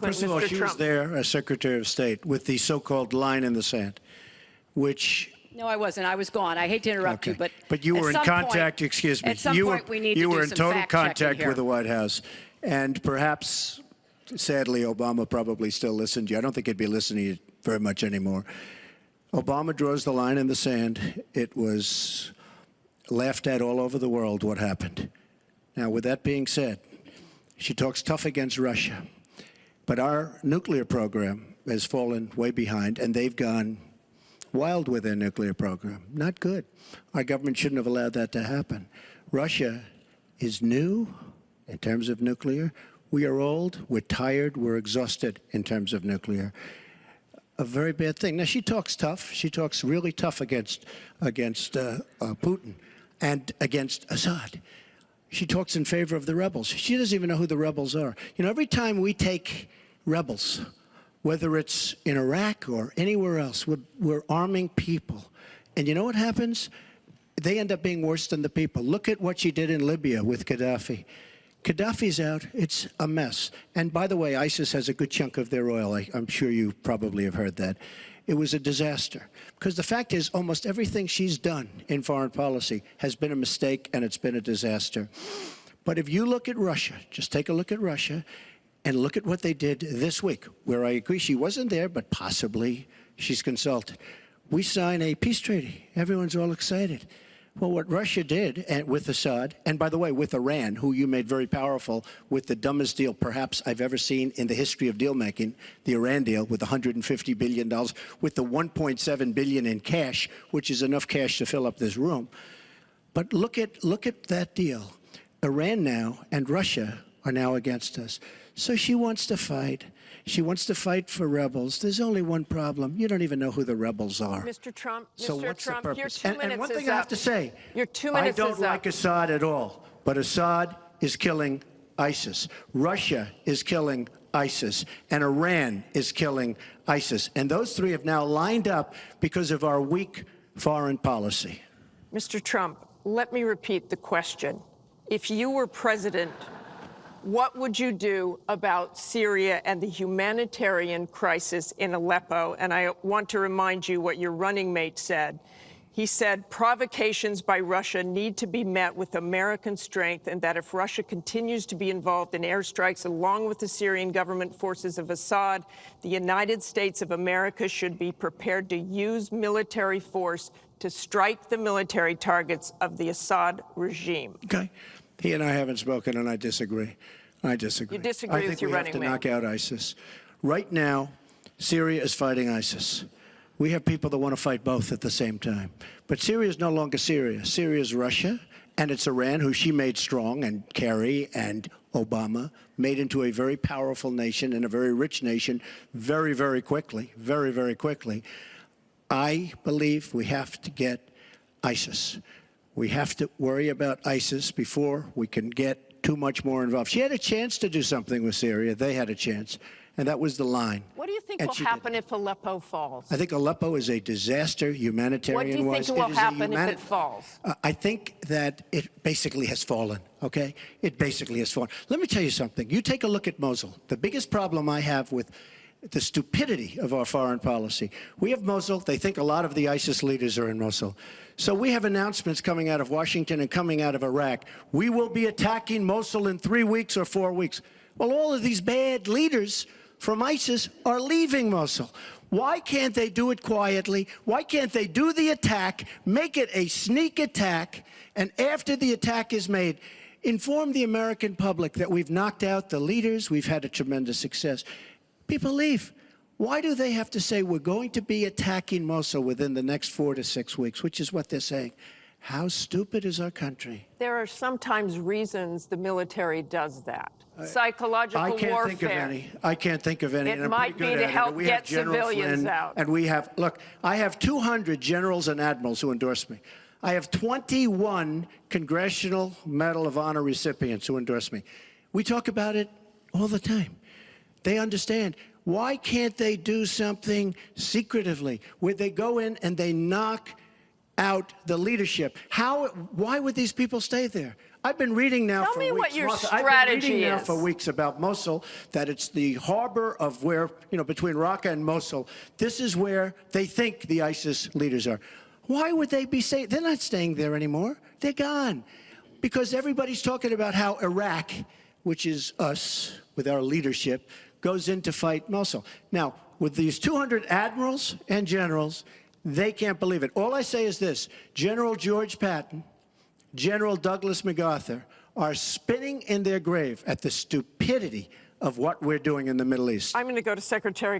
subsequent, First of all, Mr. she Trump. was there as Secretary of State with the so-called line in the sand, which... No, I wasn't. I was gone. I hate to interrupt you, but you were in contact, excuse me. At some point, we need to do some You were in total contact here. with the White House. And perhaps, sadly, Obama probably still listened to you. I don't think he'd be listening to you very much anymore. Obama draws the line in the sand. It was laughed at all over the world what happened. Now, with that being said, she talks tough against Russia. But our nuclear program has fallen way behind, and they've gone wild with their nuclear program. Not good. Our government shouldn't have allowed that to happen. Russia is new in terms of nuclear. We are old, we're tired, we're exhausted in terms of nuclear. A very bad thing. Now, she talks tough. She talks really tough against Putin and against Assad. She talks in favor of the rebels. She doesn't even know who the rebels are. You know, every time we take rebels, whether it's in Iraq or anywhere else, we're arming people. And you know what happens? They end up being worse than the people. Look at what she did in Libya with Gadhafi. Gaddafi's out. It's a mess. And by the way, ISIS has a good chunk of their oil. I'm sure you probably have heard that. It was a disaster. Because the fact is, almost everything she's done in foreign policy has been a mistake, and it's been a disaster. But if you look at Russia, just take a look at Russia, and look at what they did this week, where I agree she wasn't there, but possibly she's consulted. We sign a peace treaty. Everyone's all excited. Well, what Russia did with Assad, and by the way, with Iran, who you made very powerful with the dumbest deal perhaps I've ever seen in the history of deal-making, the Iran deal with $150 billion, with the $1.7 billion in cash, which is enough cash to fill up this room. But look at that deal. Iran now and Russia are now against us. So she wants to fight. She wants to fight for rebels. There's only one problem. You don't even know who the rebels are. Mr. Trump, so Mr. what's Trump, the purpose? your 2 minutes and one thing is I up. have to say, your 2 minutes I don't like Assad at all, but Assad is killing ISIS. Russia is killing ISIS, and Iran is killing ISIS. And those three have now lined up because of our weak foreign policy. Mr. Trump, let me repeat the question. If you were president, what would you do about Syria and the humanitarian crisis in Aleppo? And I want to remind you what your running mate said. He said provocations by Russia need to be met with American strength, and that if Russia continues to be involved in airstrikes along with the Syrian government forces of Assad, the United States of America should be prepared to use military force to strike the military targets of the Assad regime. Okay. He and I haven't spoken, and I disagree. I disagree. You disagree with your running mate. I think we have to knock out ISIS. Right now, Syria is fighting ISIS. We have people that want to fight both at the same time. But Syria is no longer Syria. Syria is Russia, and it's Iran, who she made strong, and Kerry and Obama made into a very powerful nation and a very rich nation very, very quickly, very, very quickly. I believe we have to get ISIS. We have to worry about ISIS before we can get too much more involved. She had a chance to do something with Syria. They had a chance, and that was the line. What do you think will happen if Aleppo falls? I think Aleppo is a disaster, humanitarian-wise. What do you think will happen if it falls? I think that it basically has fallen, okay? It basically has fallen. Let me tell you something. You take a look at Mosul. The biggest problem I have with the stupidity of our foreign policy. We have Mosul. They think a lot of the ISIS leaders are in Mosul. So we have announcements coming out of Washington and coming out of Iraq. We will be attacking Mosul in 3 weeks or 4 weeks. Well, all of these bad leaders from ISIS are leaving Mosul. Why can't they do it quietly? Why can't they do the attack, make it a sneak attack, and after the attack is made, inform the American public that we've knocked out the leaders, we've had a tremendous success. People leave. Why do they have to say we're going to be attacking Mosul within the next 4 to 6 weeks, which is what they're saying? How stupid is our country? There are sometimes reasons the military does that. Psychological warfare. I can't think of any. I can't think of any. It might be to help get civilians out. And we have, look, I have 200 generals and admirals who endorse me. I have 21 Congressional Medal of Honor recipients who endorse me. We talk about it all the time. They understand. Why can't they do something secretively where they go in and they knock out the leadership. Why would these people stay there? I've been reading now Tell for me weeks. what your Martha, I've been strategy reading now is. for weeks about Mosul, that it's the harbor of where, between Raqqa and Mosul. This is where they think the ISIS leaders are. Why would they be staying? They're not staying there anymore. They're gone. Because everybody's talking about how Iraq, which is us with our leadership, goes in to fight Mosul. Now, with these 200 admirals and generals, they can't believe it. All I say is this: General George Patton, General Douglas MacArthur are spinning in their grave at the stupidity of what we're doing in the Middle East. I'm going to go to Secretary